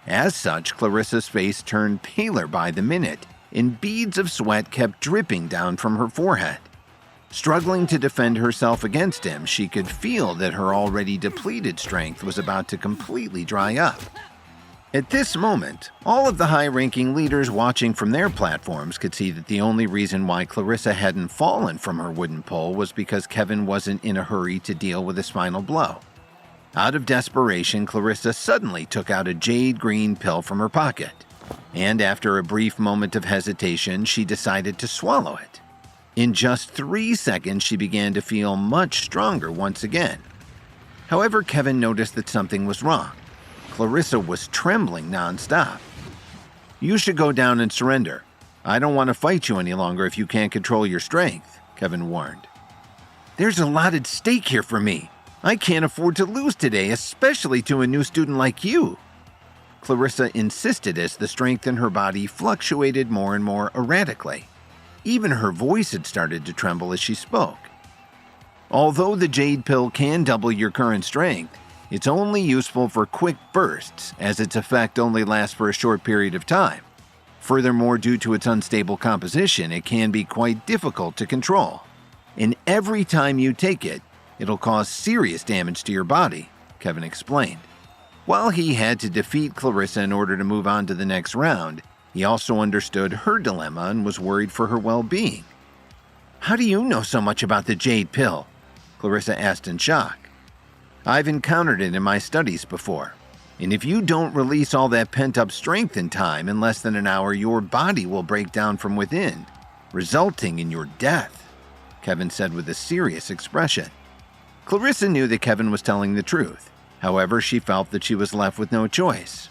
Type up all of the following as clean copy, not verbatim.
As such, Clarissa's face turned paler by the minute, and beads of sweat kept dripping down from her forehead. Struggling to defend herself against him, she could feel that her already depleted strength was about to completely dry up. At this moment, all of the high-ranking leaders watching from their platforms could see that the only reason why Clarissa hadn't fallen from her wooden pole was because Kevin wasn't in a hurry to deal with a spinal blow. Out of desperation, Clarissa suddenly took out a jade green pill from her pocket, and after a brief moment of hesitation, she decided to swallow it. In just 3 seconds, she began to feel much stronger once again. However, Kevin noticed that something was wrong. Clarissa was trembling nonstop. "You should go down and surrender. I don't want to fight you any longer if you can't control your strength," Kevin warned. "There's a lot at stake here for me. I can't afford to lose today, especially to a new student like you." Clarissa insisted as the strength in her body fluctuated more and more erratically. Even her voice had started to tremble as she spoke. "Although the Jade Pill can double your current strength, it's only useful for quick bursts, as its effect only lasts for a short period of time. Furthermore, due to its unstable composition, it can be quite difficult to control. And every time you take it, it'll cause serious damage to your body," Kevin explained. While he had to defeat Clarissa in order to move on to the next round, he also understood her dilemma and was worried for her well-being. "How do you know so much about the Jade Pill?" Clarissa asked in shock. "I've encountered it in my studies before, and if you don't release all that pent-up strength in time, in less than an hour, your body will break down from within, resulting in your death," Kevin said with a serious expression. Clarissa knew that Kevin was telling the truth. However, she felt that she was left with no choice.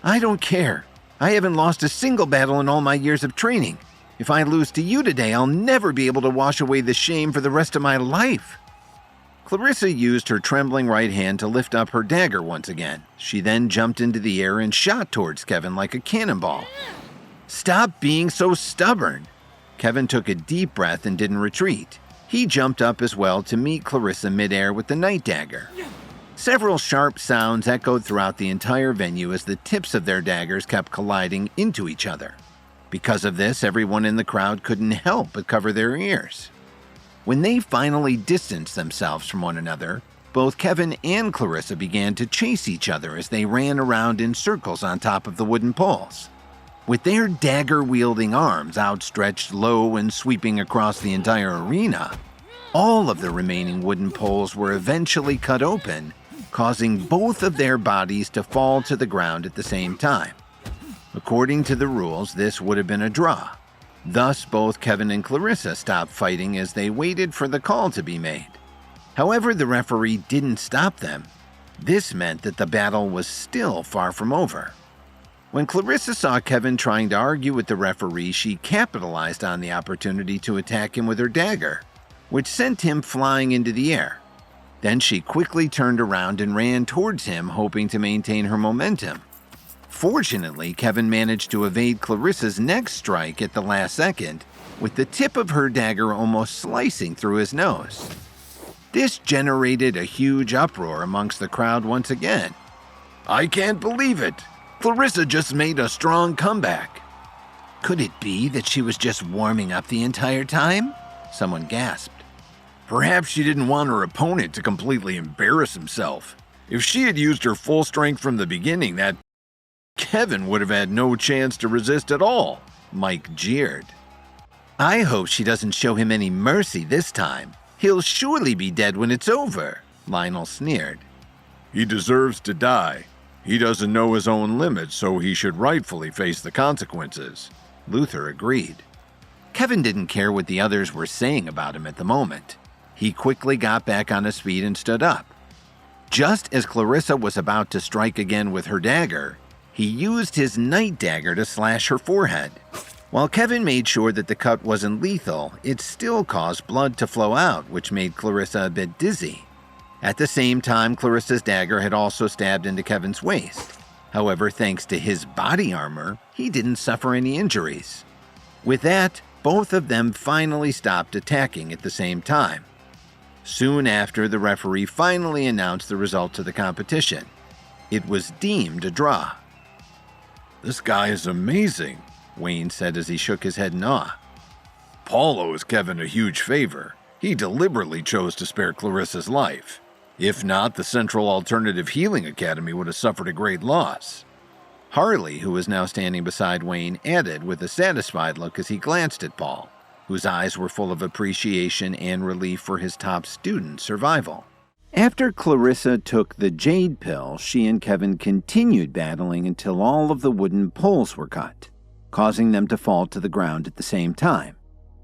"I don't care. I haven't lost a single battle in all my years of training. If I lose to you today, I'll never be able to wash away the shame for the rest of my life." Clarissa used her trembling right hand to lift up her dagger once again. She then jumped into the air and shot towards Kevin like a cannonball. "Stop being so stubborn." Kevin took a deep breath and didn't retreat. He jumped up as well to meet Clarissa midair with the night dagger. Several sharp sounds echoed throughout the entire venue as the tips of their daggers kept colliding into each other. Because of this, everyone in the crowd couldn't help but cover their ears. When they finally distanced themselves from one another, both Kevin and Clarissa began to chase each other as they ran around in circles on top of the wooden poles. With their dagger-wielding arms outstretched low and sweeping across the entire arena, all of the remaining wooden poles were eventually cut open, causing both of their bodies to fall to the ground at the same time. According to the rules, this would have been a draw. Thus, both Kevin and Clarissa stopped fighting as they waited for the call to be made. However, the referee didn't stop them. This meant that the battle was still far from over. When Clarissa saw Kevin trying to argue with the referee, she capitalized on the opportunity to attack him with her dagger, which sent him flying into the air. Then she quickly turned around and ran towards him, hoping to maintain her momentum. Fortunately, Kevin managed to evade Clarissa's next strike at the last second, with the tip of her dagger almost slicing through his nose. This generated a huge uproar amongst the crowd once again. "I can't believe it! Clarissa just made a strong comeback." "Could it be that she was just warming up the entire time?" someone gasped. "Perhaps she didn't want her opponent to completely embarrass himself. If she had used her full strength from the beginning, that Kevin would have had no chance to resist at all," Mike jeered. "I hope she doesn't show him any mercy this time. He'll surely be dead when it's over," Lionel sneered. "He deserves to die. He doesn't know his own limits, so he should rightfully face the consequences," Luther agreed. Kevin didn't care what the others were saying about him at the moment. He quickly got back on his feet and stood up. Just as Clarissa was about to strike again with her dagger, he used his night dagger to slash her forehead. While Kevin made sure that the cut wasn't lethal, it still caused blood to flow out, which made Clarissa a bit dizzy. At the same time, Clarissa's dagger had also stabbed into Kevin's waist. However, thanks to his body armor, he didn't suffer any injuries. With that, both of them finally stopped attacking at the same time. Soon after, the referee finally announced the results of the competition. It was deemed a draw. This guy is amazing, Wayne said as he shook his head in awe. Paul owes Kevin a huge favor. He deliberately chose to spare Clarissa's life. If not, the Central Alternative Healing Academy would have suffered a great loss. Harley, who was now standing beside Wayne, added with a satisfied look as he glanced at Paul, whose eyes were full of appreciation and relief for his top student's survival. After Clarissa took the Jade Pill, she and Kevin continued battling until all of the wooden poles were cut, causing them to fall to the ground at the same time.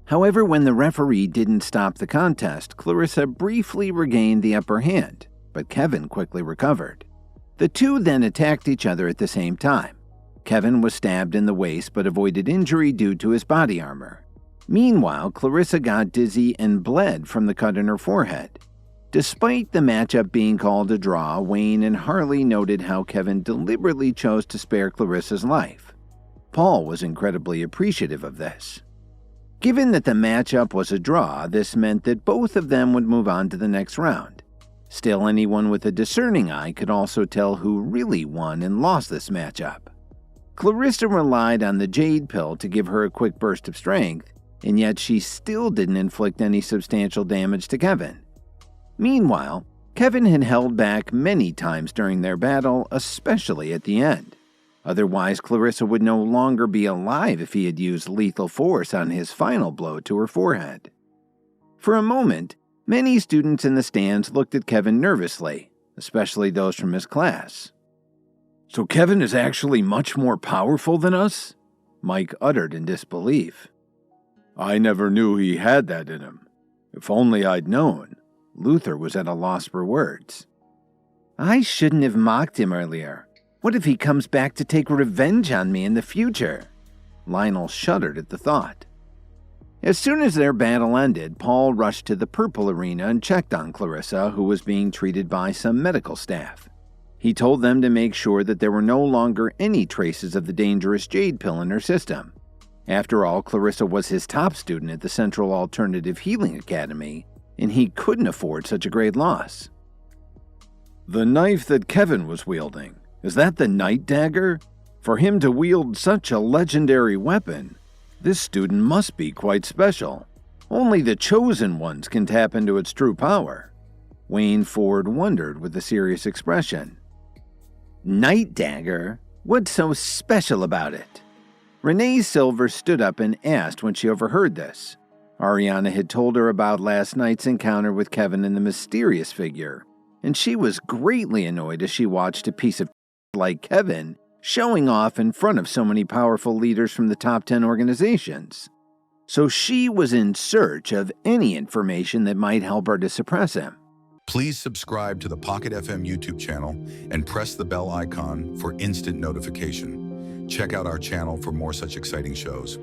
However, when the referee didn't stop the contest, Clarissa briefly regained the upper hand, but Kevin quickly recovered. The two then attacked each other at the same time. Kevin was stabbed in the waist but avoided injury due to his body armor. Meanwhile, Clarissa got dizzy and bled from the cut in her forehead. Despite the matchup being called a draw, Wayne and Harley noted how Kevin deliberately chose to spare Clarissa's life. Paul was incredibly appreciative of this. Given that the matchup was a draw, this meant that both of them would move on to the next round. Still, anyone with a discerning eye could also tell who really won and lost this matchup. Clarissa relied on the Jade Pill to give her a quick burst of strength, and yet she still didn't inflict any substantial damage to Kevin. Meanwhile, Kevin had held back many times during their battle, especially at the end. Otherwise, Clarissa would no longer be alive if he had used lethal force on his final blow to her forehead. For a moment, many students in the stands looked at Kevin nervously, especially those from his class. "So Kevin is actually much more powerful than us?" Mike uttered in disbelief. "I never knew he had that in him. If only I'd known." Luther was at a loss for words. I shouldn't have mocked him earlier. What if he comes back to take revenge on me in the future? Lionel shuddered at the thought. As soon as their battle ended, Paul rushed to the purple arena and checked on Clarissa, who was being treated by some medical staff. He told them to make sure that there were no longer any traces of the dangerous Jade Pill in her system. After all, Clarissa was his top student at the Central Alternative Healing Academy, and he couldn't afford such a great loss. "The knife that Kevin was wielding, is that the Night Dagger? For him to wield such a legendary weapon, this student must be quite special. Only the chosen ones can tap into its true power." Wayne Ford wondered with a serious expression. Night Dagger? What's so special about it? Renee Silver stood up and asked when she overheard this. Ariana had told her about last night's encounter with Kevin and the mysterious figure, and she was greatly annoyed as she watched a piece of like Kevin showing off in front of so many powerful leaders from the top 10 organizations. So she was in search of any information that might help her to suppress him. Please subscribe to the Pocket FM YouTube channel and press the bell icon for instant notification. Check out our channel for more such exciting shows.